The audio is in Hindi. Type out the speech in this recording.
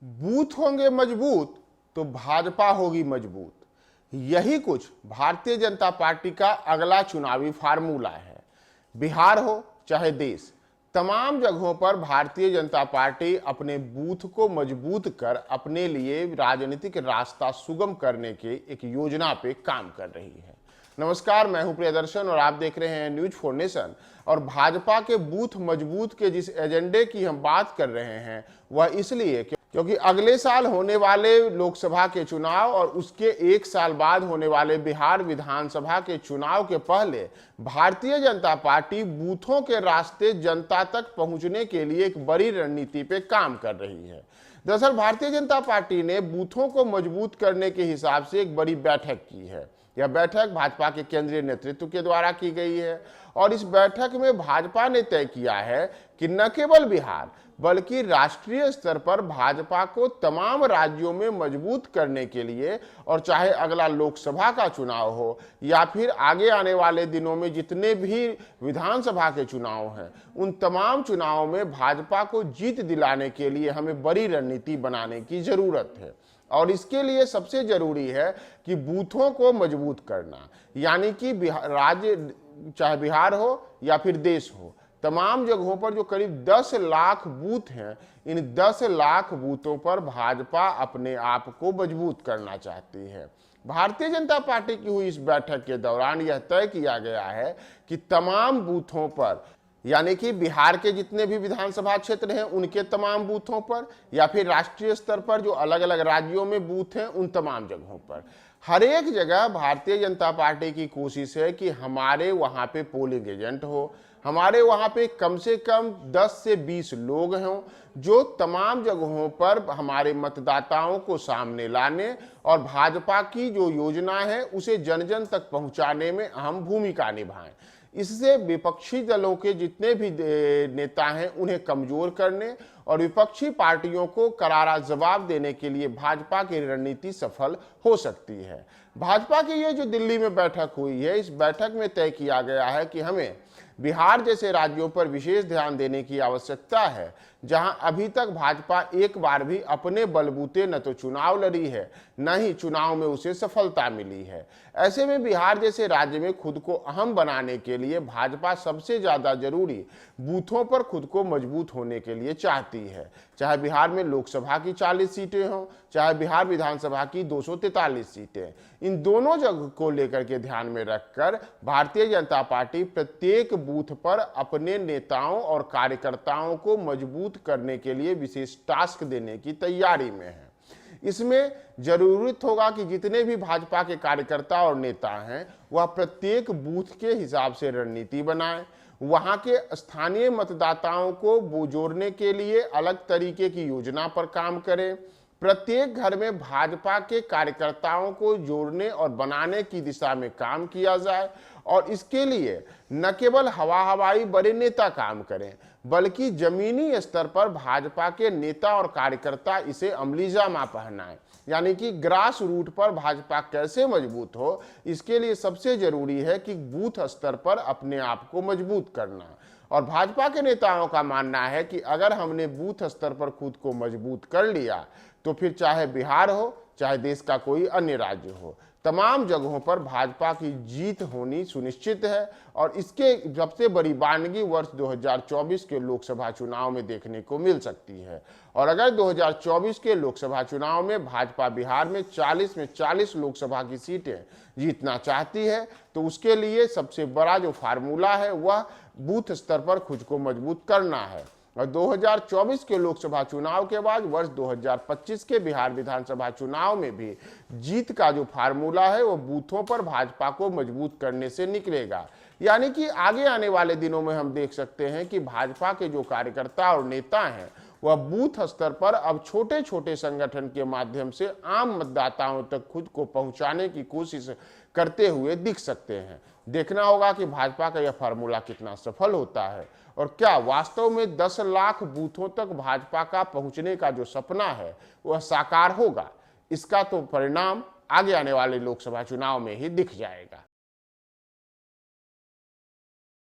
बूथ होंगे मजबूत तो भाजपा होगी मजबूत। यही कुछ भारतीय जनता पार्टी का अगला चुनावी फार्मूला है। बिहार हो चाहे देश, तमाम जगहों पर भारतीय जनता पार्टी अपने बूथ को मजबूत कर अपने लिए राजनीतिक रास्ता सुगम करने के एक योजना पे काम कर रही है। नमस्कार, मैं हूं प्रियदर्शन और आप देख रहे हैं न्यूज फॉर नेशन। और भाजपा के बूथ मजबूत के जिस एजेंडे की हम बात कर रहे हैं वह इसलिए क्योंकि अगले साल होने वाले लोकसभा के चुनाव और उसके एक साल बाद होने वाले बिहार विधानसभा के चुनाव के पहले भारतीय जनता पार्टी बूथों के रास्ते जनता तक पहुंचने के लिए एक बड़ी रणनीति पे काम कर रही है। दरअसल भारतीय जनता पार्टी ने बूथों को मजबूत करने के हिसाब से एक बड़ी बैठक की है। यह बैठक भाजपा के केंद्रीय नेतृत्व के द्वारा की गई है और इस बैठक में भाजपा ने तय किया है कि न केवल बिहार बल्कि राष्ट्रीय स्तर पर भाजपा को तमाम राज्यों में मजबूत करने के लिए, और चाहे अगला लोकसभा का चुनाव हो या फिर आगे आने वाले दिनों में जितने भी विधानसभा के चुनाव हैं, उन तमाम चुनावों में भाजपा को जीत दिलाने के लिए हमें बड़ी रणनीति बनाने की जरूरत है। और इसके लिए सबसे जरूरी है कि बूथों को मजबूत करना, यानी कि राज्य चाहे बिहार हो या फिर देश हो, तमाम जगहों पर जो करीब 10 लाख बूथ हैं, इन 10 लाख बूथों पर भाजपा अपने आप को मजबूत करना चाहती है। भारतीय जनता पार्टी की हुई इस बैठक के दौरान यह तय किया गया है कि तमाम बूथों पर, यानी कि बिहार के जितने भी विधानसभा क्षेत्र हैं उनके तमाम बूथों पर या फिर राष्ट्रीय स्तर पर जो अलग अलग राज्यों में बूथ हैं उन तमाम जगहों पर, हर एक जगह भारतीय जनता पार्टी की कोशिश है कि हमारे वहां पे पोलिंग एजेंट हो, हमारे वहां पे कम से कम 10 से 20 लोग हों जो तमाम जगहों पर हमारे मतदाताओं को सामने लाने और भाजपा की जो योजना है उसे जन जन तक पहुंचाने में अहम भूमिका निभाएं। इससे विपक्षी दलों के जितने भी नेता हैं उन्हें कमजोर करने और विपक्षी पार्टियों को करारा जवाब देने के लिए भाजपा की रणनीति सफल हो सकती है। भाजपा की ये जो दिल्ली में बैठक हुई है, इस बैठक में तय किया गया है कि हमें बिहार जैसे राज्यों पर विशेष ध्यान देने की आवश्यकता है, जहां अभी तक भाजपा एक बार भी अपने बलबूते न तो चुनाव लड़ी है न ही चुनाव में उसे सफलता मिली है। ऐसे में बिहार जैसे राज्य में खुद को अहम बनाने के लिए भाजपा सबसे ज्यादा जरूरी बूथों पर खुद को मजबूत होने के लिए चाहती है। चाहे बिहार में लोकसभा की 40 सीटें हों, चाहे बिहार विधानसभा की 243 सीटें, इन दोनों जगह को लेकर के ध्यान में रखकर भारतीय जनता पार्टी प्रत्येक बूथ पर अपने नेताओं और कार्यकर्ताओं को मजबूत करने के लिए विशेष टास्क देने की तैयारी में है। इसमें जरूरत होगा कि जितने भी भाजपा के कार्यकर्ता और नेता हैं वह प्रत्येक बूथ के हिसाब से रणनीति बनाएं, वहां के स्थानीय मतदाताओं को जोड़ने के लिए अलग तरीके की योजना पर काम करें, प्रत्येक घर में भाजपा के कार्यकर्ताओं को जोड़ने और बनाने की दिशा में काम किया जाए। और इसके लिए न केवल हवाई बड़े नेता काम करें बल्कि जमीनी स्तर पर भाजपा के नेता और कार्यकर्ता इसे अमली जामा पहनाएं, यानी कि ग्रास रूट पर भाजपा कैसे मजबूत हो। इसके लिए सबसे जरूरी है कि बूथ स्तर पर अपने आप को मजबूत करना। और भाजपा के नेताओं का मानना है कि अगर हमने बूथ स्तर पर खुद को मजबूत कर लिया तो फिर चाहे बिहार हो चाहे देश का कोई अन्य राज्य हो, तमाम जगहों पर भाजपा की जीत होनी सुनिश्चित है। और इसके सबसे बड़ी बानगी वर्ष 2024 के लोकसभा चुनाव में देखने को मिल सकती है। और अगर 2024 के लोकसभा चुनाव में भाजपा बिहार में 40 में 40 लोकसभा की सीटें जीतना चाहती है तो उसके लिए सबसे बड़ा जो फार्मूला है वह बूथ स्तर पर खुद को मजबूत करना है। और 2024 के लोकसभा चुनाव के बाद वर्ष 2025 के बिहार विधानसभा चुनाव में भी जीत का जो फार्मूला है वो बूथों पर भाजपा को मजबूत करने से निकलेगा। यानी कि आगे आने वाले दिनों में हम देख सकते हैं कि भाजपा के जो कार्यकर्ता और नेता हैं वह बूथ स्तर पर अब छोटे छोटे संगठन के माध्यम से आम मतदाताओं तक खुद को पहुंचाने की कोशिश करते हुए दिख सकते हैं। देखना होगा कि भाजपा का यह फार्मूला कितना सफल होता है और क्या वास्तव में 10 लाख बूथों तक भाजपा का पहुंचने का जो सपना है वह साकार होगा। इसका तो परिणाम आगे आने वाले लोकसभा चुनाव में ही दिख जाएगा।